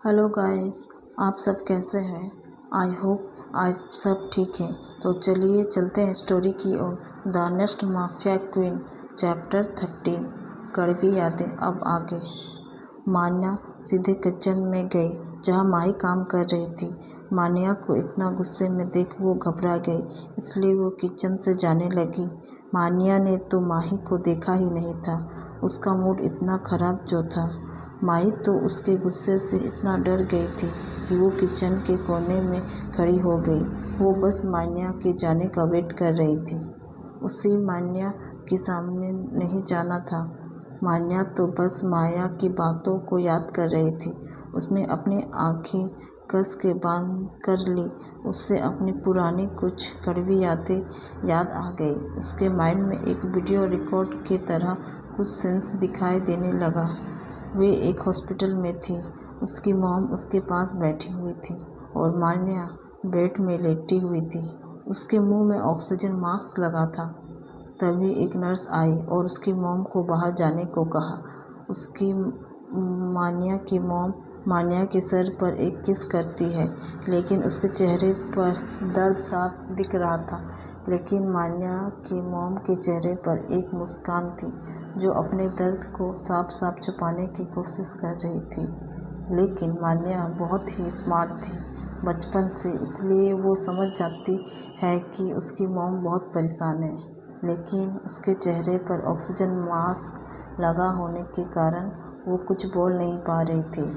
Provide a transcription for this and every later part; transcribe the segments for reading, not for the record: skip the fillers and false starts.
Hello guys, आप सब कैसे हैं। आई होप आप सब ठीक हैं। तो चलिए चलते हैं स्टोरी की ओर। The next mafia queen chapter 13 कड़वी यादें। अब आगे। मान्या सीधे किचन में गई जहां माही काम कर रही थी। मान्या को इतना गुस्से में देख वो घबरा गई, इसलिए वो किचन से जाने लगी। मान्या ने तो माही को देखा ही नहीं था, उसका मूड इतना खराब जो था। माही तो उसके गुस्से से इतना डर गई थी कि वो किचन के कोने में खड़ी हो गई। वो बस मान्या के जाने का वेट कर रही थी। उसे मान्या के सामने नहीं जाना था। मान्या तो बस माया की बातों को याद कर रही थी। उसने अपनी आंखें कस के बंद कर ली। उससे अपनी पुरानी कुछ कड़वी यादें याद आ गई। उसके माइंड में एक वीडियो रिकॉर्ड की तरह कुछ सीन्स दिखाई देने लगा। वे एक हॉस्पिटल में थी। उसकी मॉम उसके पास बैठी हुई थी और मान्या बेड में लेटी हुई थी। उसके मुंह में ऑक्सीजन मास्क लगा था। तभी एक नर्स आई और उसकी मॉम को बाहर जाने को कहा। उसकी मान्या की मॉम मान्या के सर पर एक किस करती है, लेकिन उसके चेहरे पर दर्द साफ दिख रहा था। लेकिन मान्या की मॉम के चेहरे पर एक मुस्कान थी जो अपने दर्द को साफ साफ छुपाने की कोशिश कर रही थी। लेकिन मान्या बहुत ही स्मार्ट थी बचपन से, इसलिए वो समझ जाती है कि उसकी मॉम बहुत परेशान है। लेकिन उसके चेहरे पर ऑक्सीजन मास्क लगा होने के कारण वो कुछ बोल नहीं पा रही थी।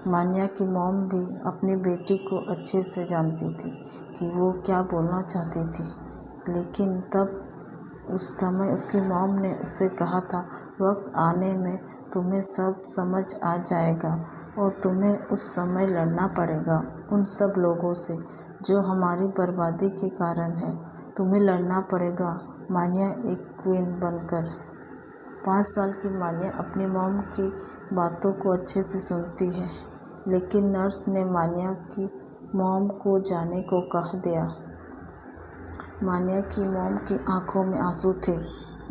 मान्या की मॉम भी अपनी बेटी को अच्छे से जानती थी कि वो क्या बोलना चाहती थी। लेकिन तब उस समय उसकी मॉम ने उससे कहा था, वक्त आने में तुम्हें सब समझ आ जाएगा और तुम्हें उस समय लड़ना पड़ेगा उन सब लोगों से जो हमारी बर्बादी के कारण है। तुम्हें लड़ना पड़ेगा मान्या एक क्वीन बनकर। 5 साल की मान्या अपनी मॉम की बातों को अच्छे से सुनती है, लेकिन नर्स ने मान्या की मॉम को जाने को कह दिया। मान्या की मॉम की आंखों में आंसू थे,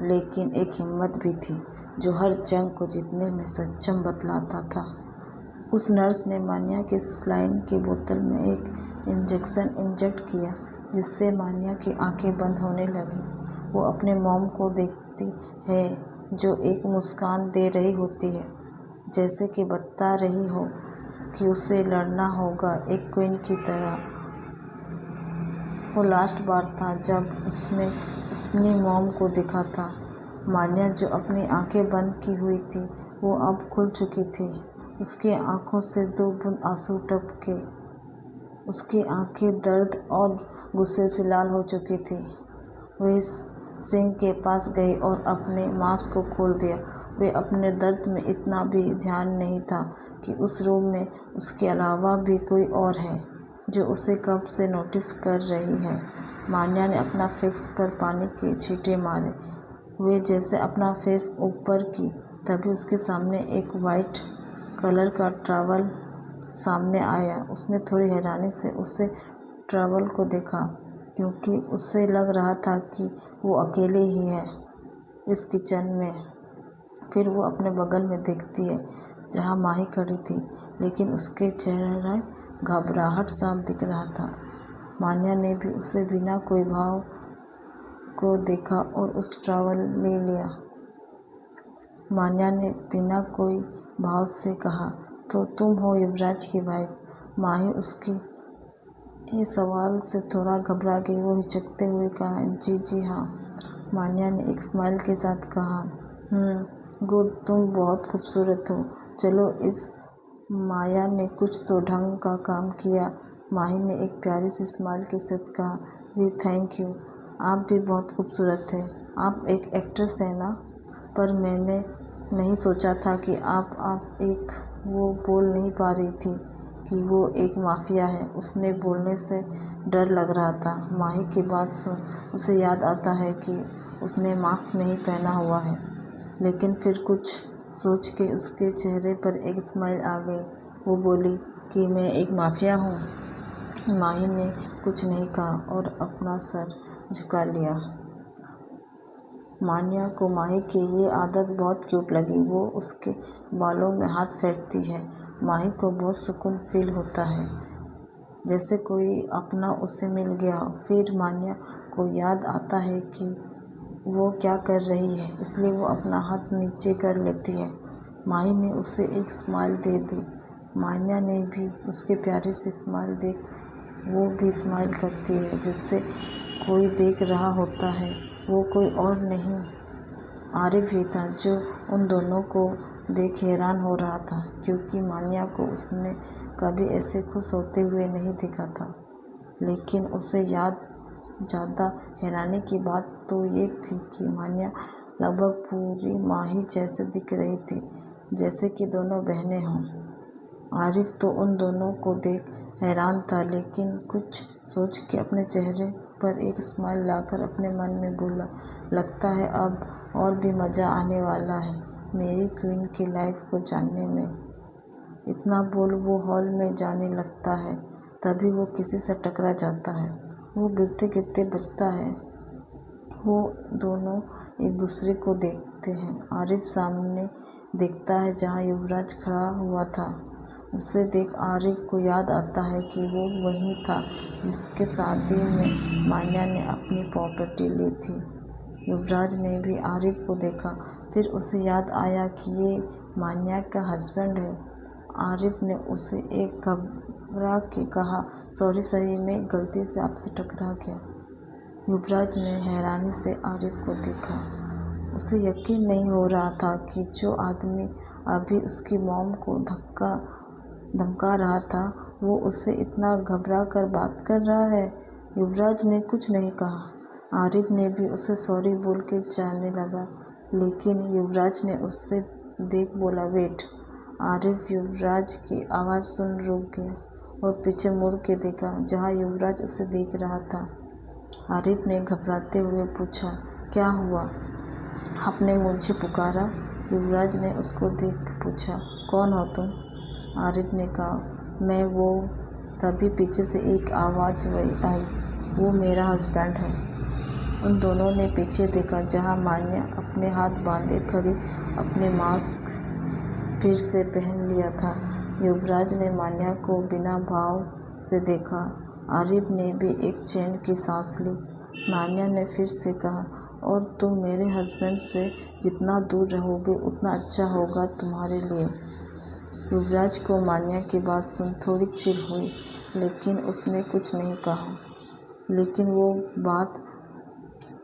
लेकिन एक हिम्मत भी थी जो हर जंग को जीतने में सक्षम बतलाता था। उस नर्स ने मान्या के सलाइन की बोतल में एक इंजेक्शन इंजेक्ट किया, जिससे मान्या की आंखें बंद होने लगी। वो अपने मॉम को देखती है जो एक मुस्कान दे रही होती है, जैसे कि बता रही हो कि उसे लड़ना होगा एक क्वीन की तरह। वो लास्ट बार था जब उसने अपनी मॉम को देखा था। मान्या जो अपनी आंखें बंद की हुई थी वो अब खुल चुकी थी। उसकी आंखों से 2 बूंद आंसू टपके। उसकी आंखें दर्द और गुस्से से लाल हो चुकी थी। वह सिंक के पास गई और अपने मास्क को खोल दिया। वे अपने दर्द में इतना भी ध्यान नहीं था कि उस रूम में उसके अलावा भी कोई और है जो उसे कब से नोटिस कर रही है। मान्या ने अपना फेस पर पानी के छींटे मारे। वे जैसे अपना फेस ऊपर की, तभी उसके सामने एक वाइट कलर का टॉवल सामने आया। उसने थोड़ी हैरानी से उसे टॉवल को देखा, क्योंकि उसे लग रहा था कि वो अकेले ही है इस किचन में। फिर वो अपने बगल में देखती है जहाँ माही खड़ी थी, लेकिन उसके चेहरे घबराहट साफ दिख रहा था। मान्या ने भी उसे बिना कोई भाव को देखा और उस टॉवल ले लिया। मान्या ने बिना कोई भाव से कहा, तो तुम हो युवराज की वाइफ? माही उसकी ये सवाल से थोड़ा घबरा गई। वो हिचकते हुए कहा, जी जी हाँ। मान्या ने एक स्माइल के साथ कहा, गुड, तुम बहुत खूबसूरत हो। चलो इस माया ने कुछ तो ढंग का काम किया। माही ने एक प्यारी सी स्माइल के साथ कहा, जी थैंक यू, आप भी बहुत खूबसूरत हैं। आप एक एक्ट्रेस हैं ना? पर मैंने नहीं सोचा था कि आप एक। वो बोल नहीं पा रही थी कि वो एक माफिया है। उसने बोलने से डर लग रहा था। माही की बात सुन उसे याद आता है कि उसने मास्क नहीं पहना हुआ है, लेकिन फिर कुछ सोच के उसके चेहरे पर एक स्माइल आ गई। वो बोली कि मैं एक माफिया हूँ। माही ने कुछ नहीं कहा और अपना सर झुका लिया। मान्या को माही की ये आदत बहुत क्यूट लगी। वो उसके बालों में हाथ फेरती है माही को बहुत सुकून फील होता है, जैसे कोई अपना उसे मिल गया। फिर मान्या को याद आता है कि वो क्या कर रही है, इसलिए वो अपना हाथ नीचे कर लेती है। माही ने उसे एक स्माइल दे दी। मान्या ने भी उसके प्यारे से स्माइल देख वो भी स्माइल करती है, जिससे कोई देख रहा होता है। वो कोई और नहीं आरिफ ही था, जो उन दोनों को देख हैरान हो रहा था, क्योंकि मान्या को उसने कभी ऐसे खुश होते हुए नहीं देखा था। लेकिन उसे ज़्यादा हैरानी की बात तो ये थी कि मान्या लगभग पूरी माही जैसे दिख रही थी, जैसे कि दोनों बहनें हों। आरिफ तो उन दोनों को देख हैरान था, लेकिन कुछ सोच के अपने चेहरे पर एक स्माइल लाकर अपने मन में बोला, लगता है अब और भी मज़ा आने वाला है मेरी क्वीन की लाइफ को जानने में। इतना बोल वो हॉल में जाने लगता है, तभी वो किसी से टकरा जाता है। वो गिरते गिरते बचता है। वो दोनों एक दूसरे को देखते हैं। आरिफ सामने देखता है जहाँ युवराज खड़ा हुआ था। उसे देख आरिफ को याद आता है कि वो वही था जिसके शादी में मान्या ने अपनी प्रॉपर्टी ली थी। युवराज ने भी आरिफ को देखा, फिर उसे याद आया कि ये मान्या का हस्बैंड है। आरिफ ने उसे एक घबरा के कहा, सॉरी मैं गलती से आपसे टकरा गया। युवराज ने हैरानी से आरिफ को देखा। उसे यकीन नहीं हो रहा था कि जो आदमी अभी उसकी मॉम को धमका रहा था, वो उससे इतना घबरा कर बात कर रहा है। युवराज ने कुछ नहीं कहा। आरिफ ने भी उसे सॉरी बोल के जाने लगा, लेकिन युवराज ने उससे देख बोला, वेट। आरिफ युवराज की आवाज़ सुन रुक गया और पीछे मुड़ के देखा जहाँ युवराज उसे देख रहा था। आरिफ ने घबराते हुए पूछा, क्या हुआ? आपने मुझे पुकारा? युवराज ने उसको देख पूछा, कौन हो तुम? आरिफ ने कहा, मैं वो। तभी पीछे से एक आवाज़ आई, वो मेरा हस्बैंड है। उन दोनों ने पीछे देखा जहाँ मान्या अपने हाथ बांधे खड़ी अपने मास्क फिर से पहन लिया था। युवराज ने मान्या को बिना भाव से देखा। आरिफ ने भी एक चैन की सांस ली। मान्या ने फिर से कहा, और तुम मेरे हस्बैंड से जितना दूर रहोगे उतना अच्छा होगा तुम्हारे लिए। युवराज को मान्या की बात सुन थोड़ी चिढ़ हुई, लेकिन उसने कुछ नहीं कहा। लेकिन वो बात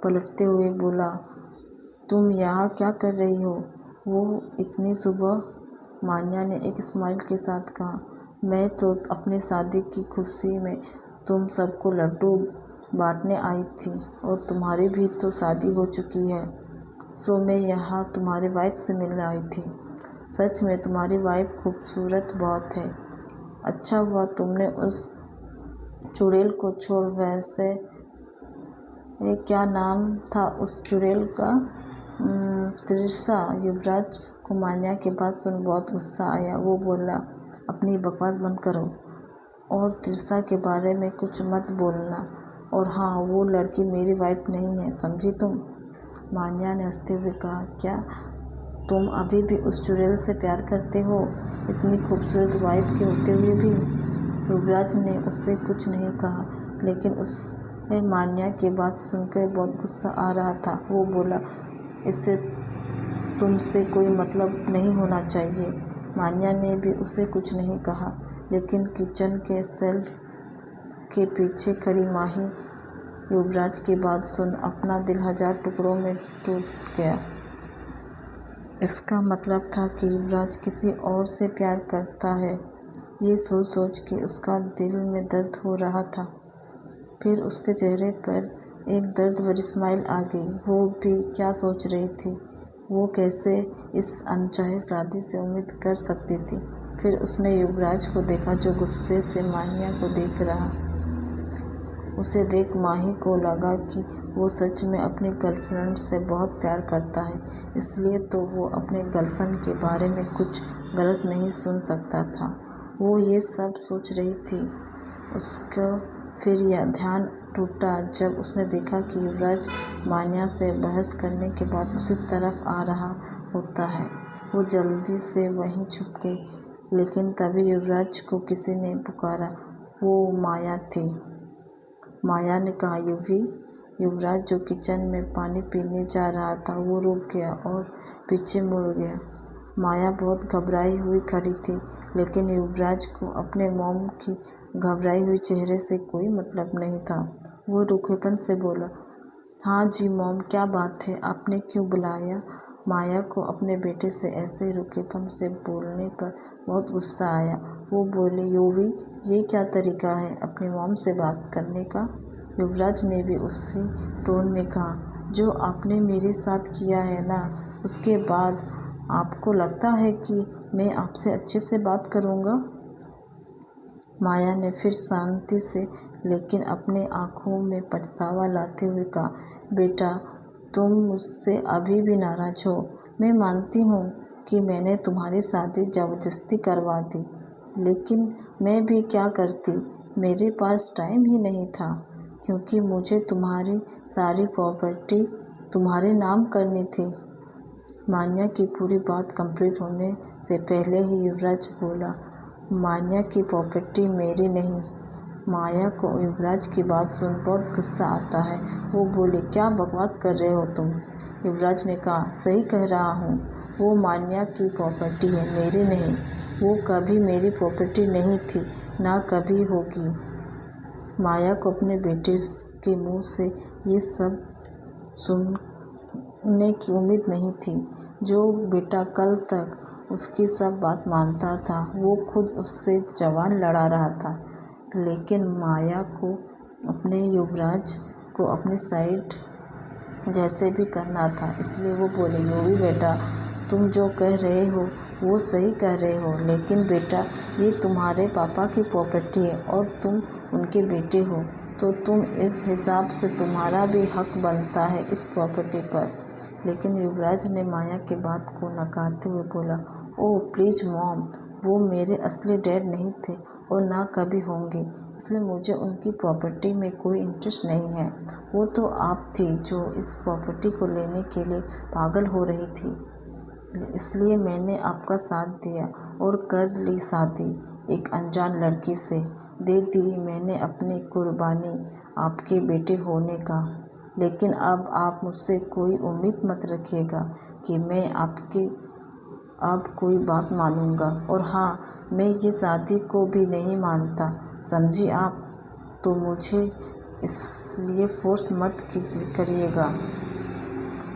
पलटते हुए बोला, तुम यहाँ क्या कर रही हो? वो इतनी सुबह? मान्या ने एक स्माइल के साथ कहा, मैं तो अपनी शादी की खुशी में तुम सबको लड्डू बांटने आई थी, और तुम्हारी भी तो शादी हो चुकी है, सो मैं यहाँ तुम्हारी वाइफ से मिलने आई थी। सच में तुम्हारी वाइफ खूबसूरत बहुत है। अच्छा हुआ तुमने उस चुड़ैल को छोड़। वैसे क्या नाम था उस चुड़ैल का? त्रिशा। युवराज को मान्या की बात सुन बहुत गुस्सा आया। वो बोला, अपनी बकवास बंद करो और त्रिशा के बारे में कुछ मत बोलना। और हाँ, वो लड़की मेरी वाइफ नहीं है, समझी तुम? मान्या ने हंसते हुए कहा, क्या तुम अभी भी उस चुड़ैल से प्यार करते हो, इतनी खूबसूरत वाइफ के होते हुए भी? युवराज ने उसे कुछ नहीं कहा, लेकिन उसमें मान्या की बात सुनकर बहुत गुस्सा आ रहा था। वो बोला, इससे तुमसे कोई मतलब नहीं होना चाहिए। मान्या ने भी उसे कुछ नहीं कहा, लेकिन किचन के शेल्फ के पीछे खड़ी माही युवराज की बात सुन अपना दिल 1000 टुकड़ों में टूट गया। इसका मतलब था कि युवराज किसी और से प्यार करता है। ये सोच सोच के उसका दिल में दर्द हो रहा था। फिर उसके चेहरे पर एक दर्द भरी स्माइल आ गई। वो भी क्या सोच रही थी? वो कैसे इस अनचाहे शादी से उम्मीद कर सकती थी? फिर उसने युवराज को देखा, जो गुस्से से मान्या को देख रहा। उसे देख माही को लगा कि वो सच में अपनी गर्लफ्रेंड से बहुत प्यार करता है, इसलिए तो वो अपने गर्लफ्रेंड के बारे में कुछ गलत नहीं सुन सकता था। वो ये सब सोच रही थी। उसका फिर यह ध्यान टूटा जब उसने देखा कि युवराज मान्या से बहस करने के बाद उसी तरफ आ रहा होता है। वो जल्दी से वहीं छुप गई। लेकिन तभी युवराज को किसी ने पुकारा। वो माया थी। माया ने कहा, युवी। युवराज जो किचन में पानी पीने जा रहा था वो रुक गया और पीछे मुड़ गया। माया बहुत घबराई हुई खड़ी थी, लेकिन युवराज को अपने मॉम की घबराई हुई चेहरे से कोई मतलब नहीं था। वो रूखेपन से बोला, हाँ जी मॉम, क्या बात है, आपने क्यों बुलाया? माया को अपने बेटे से ऐसे रूखेपन से बोलने पर बहुत गुस्सा आया। वो बोले, युवी, ये क्या तरीका है अपनी मॉम से बात करने का? युवराज ने भी उसी टोन में कहा, जो आपने मेरे साथ किया है ना, उसके बाद आपको लगता है कि मैं आपसे अच्छे से बात करूँगा? माया ने फिर शांति से लेकिन अपने आँखों में पछतावा लाते हुए कहा, बेटा, तुम मुझसे अभी भी नाराज़ हो। मैं मानती हूँ कि मैंने तुम्हारी शादी ज़बरदस्ती करवा दी, लेकिन मैं भी क्या करती, मेरे पास टाइम ही नहीं था, क्योंकि मुझे तुम्हारी सारी प्रॉपर्टी तुम्हारे नाम करनी थी। मान्या की पूरी बात कंप्लीट होने से पहले ही युवराज बोला, मान्या की प्रॉपर्टी मेरी नहीं। माया को युवराज की बात सुन बहुत गुस्सा आता है। वो बोले, क्या बकवास कर रहे हो तुम? युवराज ने कहा, सही कह रहा हूँ, वो मान्या की प्रॉपर्टी है, मेरी नहीं। वो कभी मेरी प्रॉपर्टी नहीं थी, ना कभी होगी। माया को अपने बेटे के मुंह से ये सब सुनने की उम्मीद नहीं थी। जो बेटा कल तक उसकी सब बात मानता था, वो खुद उससे जवान लड़ा रहा था। लेकिन माया को अपने युवराज को अपनी साइड जैसे भी करना था, इसलिए वो बोले, युवी बेटा, तुम जो कह रहे हो वो सही कह रहे हो, लेकिन बेटा, ये तुम्हारे पापा की प्रॉपर्टी है और तुम उनके बेटे हो, तो तुम इस हिसाब से तुम्हारा भी हक बनता है इस प्रॉपर्टी पर। लेकिन युवराज ने माया की बात को नकारते हुए बोला, ओह प्लीज़ मॉम, वो मेरे असली डैड नहीं थे और ना कभी होंगे, इसलिए मुझे उनकी प्रॉपर्टी में कोई इंटरेस्ट नहीं है। वो तो आप थी जो इस प्रॉपर्टी को लेने के लिए पागल हो रही थी, इसलिए मैंने आपका साथ दिया और कर ली शादी एक अनजान लड़की से। दे दी मैंने अपनी कुर्बानी आपके बेटे होने का। लेकिन अब आप मुझसे कोई उम्मीद मत रखिएगा कि मैं आपकी अब कोई बात मानूंगा। और हाँ, मैं ये शादी को भी नहीं मानता, समझी आप? तो मुझे इसलिए फोर्स मत करिएगा।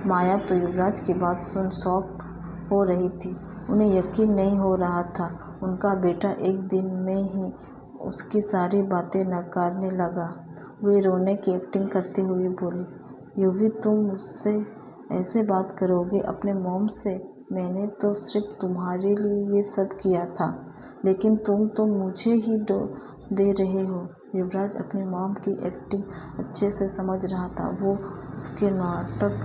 माया तो युवराज की बात सुन शॉक्ड हो रही थी। उन्हें यकीन नहीं हो रहा था उनका बेटा एक दिन में ही उसकी सारी बातें नकारने लगा। वे रोने की एक्टिंग करते हुए बोली, युवी, तुम मुझसे ऐसे बात करोगे अपने मॉम से? मैंने तो सिर्फ तुम्हारे लिए ये सब किया था, लेकिन तुम तो मुझे ही दोष दे रहे हो। युवराज अपनी मॉम की एक्टिंग अच्छे से समझ रहा था। वो उसके नाटक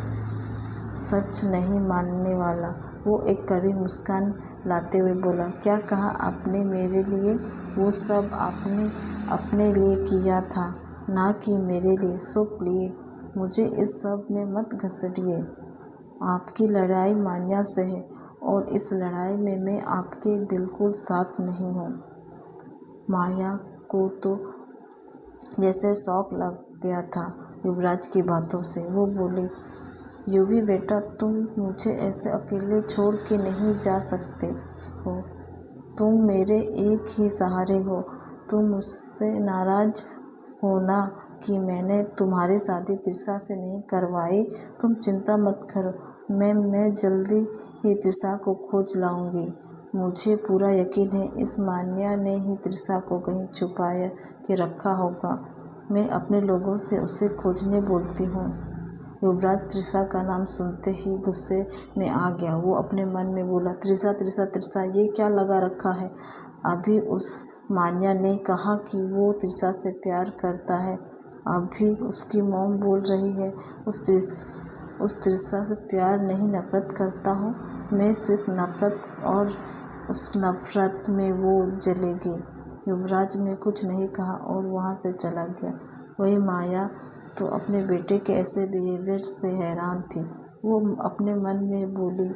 सच नहीं मानने वाला। वो एक कड़वी मुस्कान लाते हुए बोला, क्या कहा आपने मेरे लिए? वो सब आपने अपने लिए किया था, ना कि मेरे लिए। सो प्लीज मुझे इस सब में मत घसीटिए। आपकी लड़ाई मान्या से है और इस लड़ाई में मैं आपके बिल्कुल साथ नहीं हूँ। माया को तो जैसे शौक लग गया था युवराज की बातों से। वो बोली, युवी बेटा, तुम मुझे ऐसे अकेले छोड़ के नहीं जा सकते हो। तुम मेरे एक ही सहारे हो। तुम मुझसे नाराज़ हो ना कि मैंने तुम्हारी शादी त्रिशा से नहीं करवाई? तुम चिंता मत करो, मैं जल्दी ही त्रिशा को खोज लाऊंगी। मुझे पूरा यकीन है इस मान्या ने ही त्रिशा को कहीं छुपा के रखा होगा। मैं अपने लोगों से उसे खोजने बोलती हूँ। युवराज त्रिशा का नाम सुनते ही गुस्से में आ गया। वो अपने मन में बोला, त्रिशा त्रिशा त्रिशा, ये क्या लगा रखा है? अभी उस मान्या ने कहा कि वो त्रिशा से प्यार करता है, अभी उसकी मॉम बोल रही है उस त्रिशा से प्यार नहीं, नफरत करता हूँ। मैं सिर्फ नफरत, और उस नफरत में वो जलेगी। युवराज ने कुछ नहीं कहा और वहाँ से चला गया। वही माया तो अपने बेटे के ऐसे बिहेवियर से हैरान थी। वो अपने मन में बोली,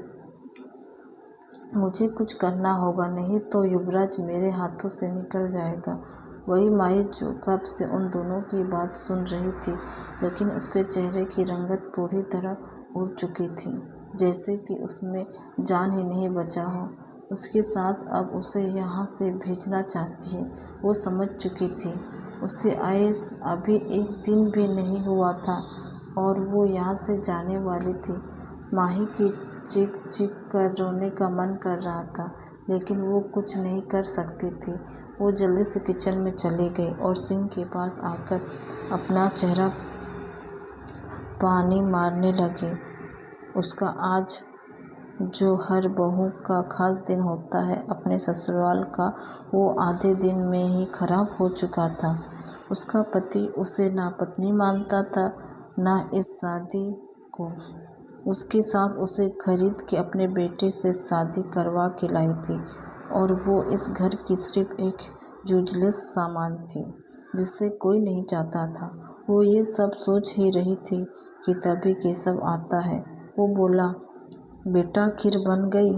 मुझे कुछ करना होगा, नहीं तो युवराज मेरे हाथों से निकल जाएगा। वही माही जो कब से उन दोनों की बात सुन रही थी, लेकिन उसके चेहरे की रंगत पूरी तरह उड़ चुकी थी, जैसे कि उसमें जान ही नहीं बचा हो। उसकी सास अब उसे यहाँ से भेजना चाहती है, वो समझ चुकी थी। उसे आए अभी एक दिन भी नहीं हुआ था और वो यहाँ से जाने वाली थी। माही की चीख चीख कर रोने का मन कर रहा था, लेकिन वो कुछ नहीं कर सकती थी। वो जल्दी से किचन में चली गई और सिंक के पास आकर अपना चेहरा पानी मारने लगी। उसका आज जो हर बहू का खास दिन होता है अपने ससुराल का, वो आधे दिन में ही खराब हो चुका था। उसका पति उसे ना पत्नी मानता था, ना इस शादी को। उसकी सास उसे खरीद के अपने बेटे से शादी करवा के लाई थी और वो इस घर की सिर्फ एक यूजलेस सामान थी, जिसे कोई नहीं चाहता था। वो ये सब सोच ही रही थी कि तभी केशव आता है। वो बोला, बेटा खीर बन गई।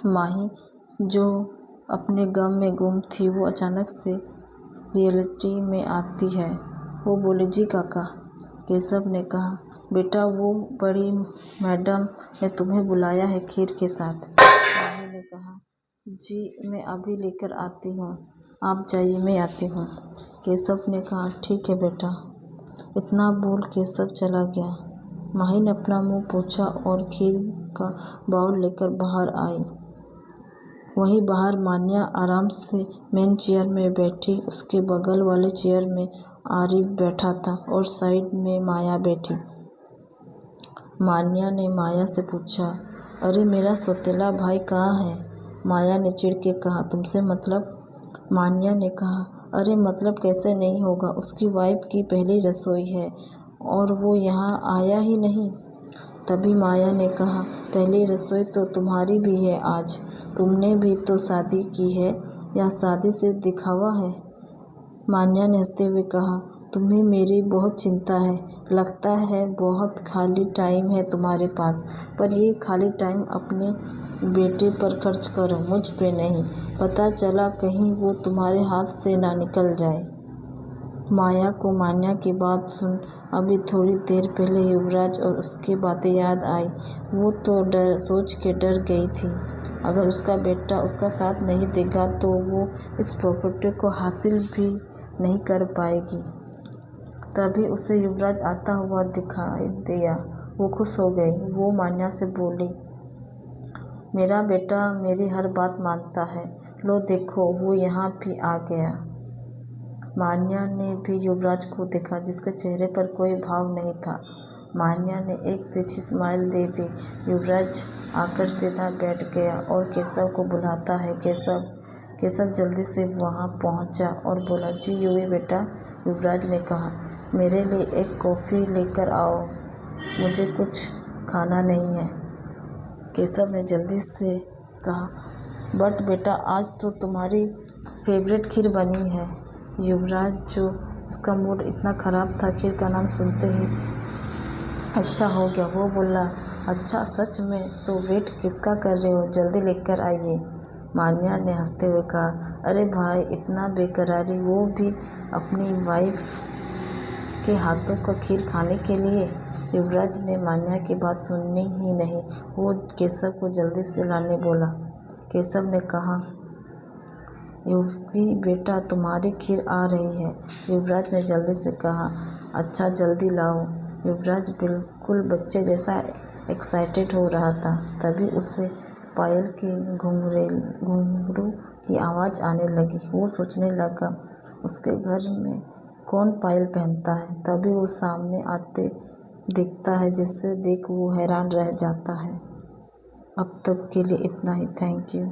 माही जो अपने गम में गुम थी, वो अचानक से रियलिटी में आती है। वो बोली, जी काका। केशव ने कहा, बेटा वो बड़ी मैडम ने तुम्हें बुलाया है खीर के साथ। माही ने कहा, जी मैं अभी लेकर आती हूँ, आप जाइए मैं आती हूँ। केशव ने कहा, ठीक है बेटा। इतना बोल केशव चला गया। माही ने अपना मुंह पोंछा और खीर का बाउल लेकर बाहर आई। वहीं बाहर मान्या आराम से मेन चेयर में बैठी, उसके बगल वाले चेयर में आरिफ बैठा था और साइड में माया बैठी। मान्या ने माया से पूछा, अरे मेरा सौतेला भाई कहाँ है? माया ने चिढ़ के कहा, तुमसे मतलब? मान्या ने कहा, अरे मतलब कैसे नहीं होगा, उसकी वाइफ की पहली रसोई है और वो यहाँ आया ही नहीं। तभी माया ने कहा, पहली रसोई तो तुम्हारी भी है आज, तुमने भी तो शादी की है, या शादी से दिखावा है? मान्या ने हंसते हुए कहा, तुम्हें मेरी बहुत चिंता है, लगता है बहुत खाली टाइम है तुम्हारे पास, पर ये खाली टाइम अपने बेटे पर खर्च करो, मुझ पे नहीं। पता चला कहीं वो तुम्हारे हाथ से ना निकल जाए। माया को मान्या की बात सुन अभी थोड़ी देर पहले युवराज और उसकी बातें याद आई। वो तो सोच के डर गई थी, अगर उसका बेटा उसका साथ नहीं देगा तो वो इस प्रॉपर्टी को हासिल भी नहीं कर पाएगी। तभी उसे युवराज आता हुआ दिखाई दिया। वो खुश हो गई। वो मान्या से बोली, मेरा बेटा मेरी हर बात मानता है, लो देखो वो यहाँ भी आ गया। मान्या ने भी युवराज को देखा, जिसके चेहरे पर कोई भाव नहीं था। मान्या ने एक तिरछी स्माइल दे दी। युवराज आकर सीधा बैठ गया और केशव को बुलाता है, केशव। केशव जल्दी से वहां पहुंचा और बोला, जी युवी बेटा। युवराज ने कहा, मेरे लिए एक कॉफ़ी लेकर आओ, मुझे कुछ खाना नहीं है। केशव ने जल्दी से कहा, बट बेटा आज तो तुम्हारी फेवरेट खीर बनी है। युवराज जो उसका मूड इतना ख़राब था, खीर का नाम सुनते ही अच्छा हो गया। वो बोला, अच्छा सच में? तो वेट किसका कर रहे हो, जल्दी लेकर आइए। मान्या ने हंसते हुए कहा, अरे भाई इतना बेकरारी, वो भी अपनी वाइफ के हाथों का खीर खाने के लिए? युवराज ने मान्या की बात सुननी ही नहीं, वो केशव को जल्दी से लाने बोला। केशव ने कहा, युवी बेटा तुम्हारी खीर आ रही है। युवराज ने जल्दी से कहा, अच्छा जल्दी लाओ। युवराज बिल्कुल बच्चे जैसा एक्साइटेड हो रहा था। तभी उसे पायल की घुंघरू की आवाज़ आने लगी। वो सोचने लगा, उसके घर में कौन पायल पहनता है। तभी वो सामने आते दिखता है, जिससे देख वो हैरान रह जाता है। अब तक के लिए इतना ही। Thank you.